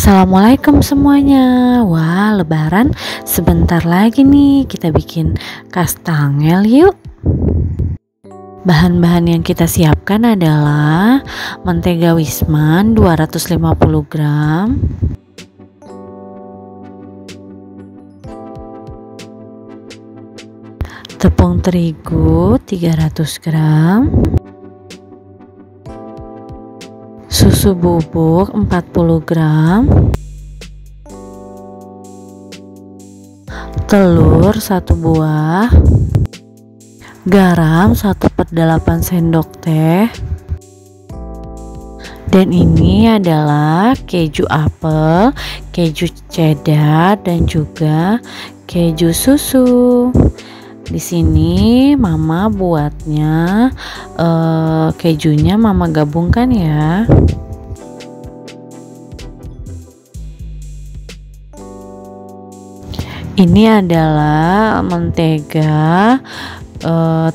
Assalamualaikum semuanya. Wah, lebaran sebentar lagi nih. Kita bikin kastangel yuk. Bahan-bahan yang kita siapkan adalah mentega Wisman 250 gram, tepung terigu 300 gram, susu bubuk 40 gram, telur 1 buah, garam 1/8 sendok teh, dan ini adalah keju apel, keju cheddar, dan juga keju susu. Di sini mama buatnya kejunya mama gabungkan ya. Ini adalah mentega,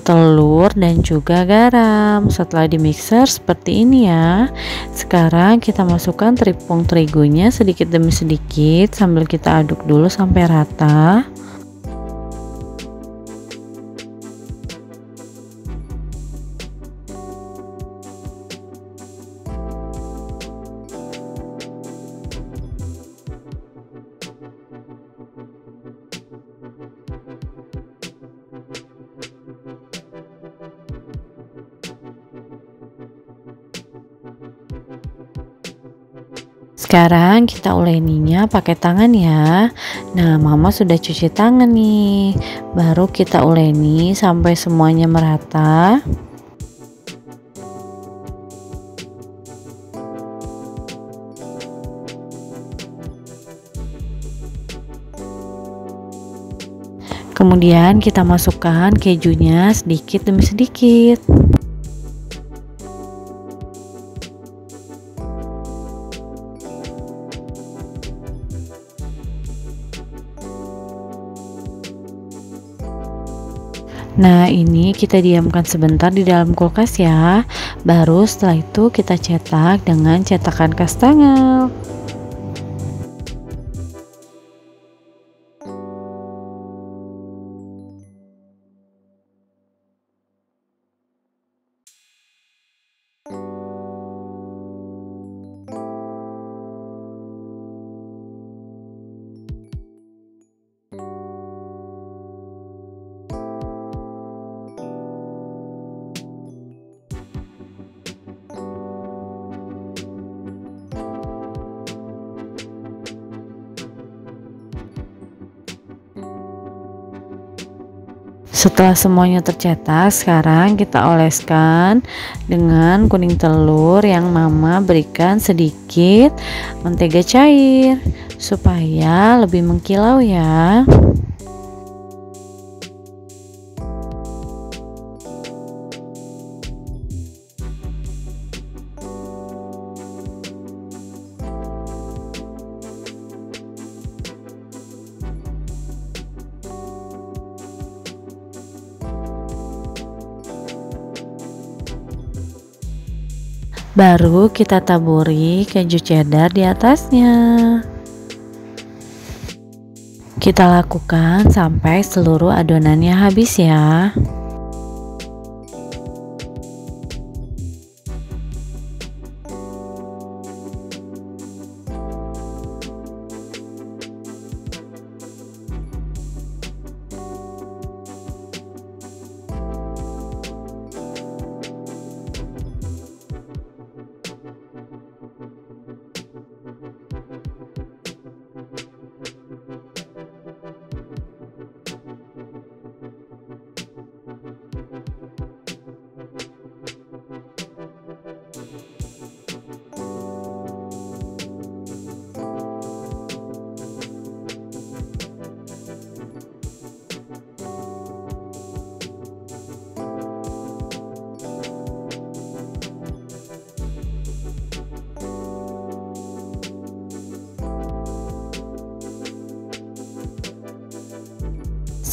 telur, dan juga garam. Setelah di mixer seperti ini ya. Sekarang kita masukkan tepung terigunya sedikit demi sedikit sambil kita aduk dulu sampai rata. Sekarang kita uleninya pakai tangan ya. Nah, mama sudah cuci tangan nih. Baru kita uleni sampai semuanya merata. Kemudian kita masukkan kejunya sedikit demi sedikit. Nah, ini kita diamkan sebentar di dalam kulkas ya. Baru setelah itu kita cetak dengan cetakan kastangel. Setelah semuanya tercetak, sekarang kita oleskan dengan kuning telur yang mama berikan sedikit mentega cair supaya lebih mengkilau ya. Baru kita taburi keju cheddar di atasnya. Kita lakukan sampai seluruh adonannya habis ya.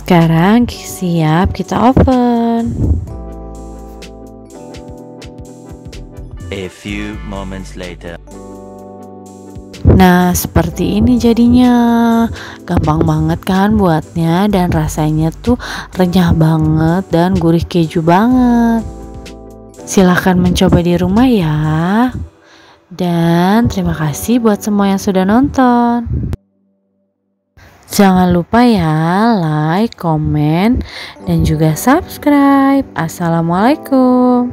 Sekarang siap kita oven. A few moments later. Nah, seperti ini jadinya. Gampang banget kan buatnya, dan rasanya tuh renyah banget dan gurih keju banget. Silahkan mencoba di rumah ya. Dan terima kasih buat semua yang sudah nonton. Jangan lupa ya, like, komen, dan juga subscribe. Assalamualaikum.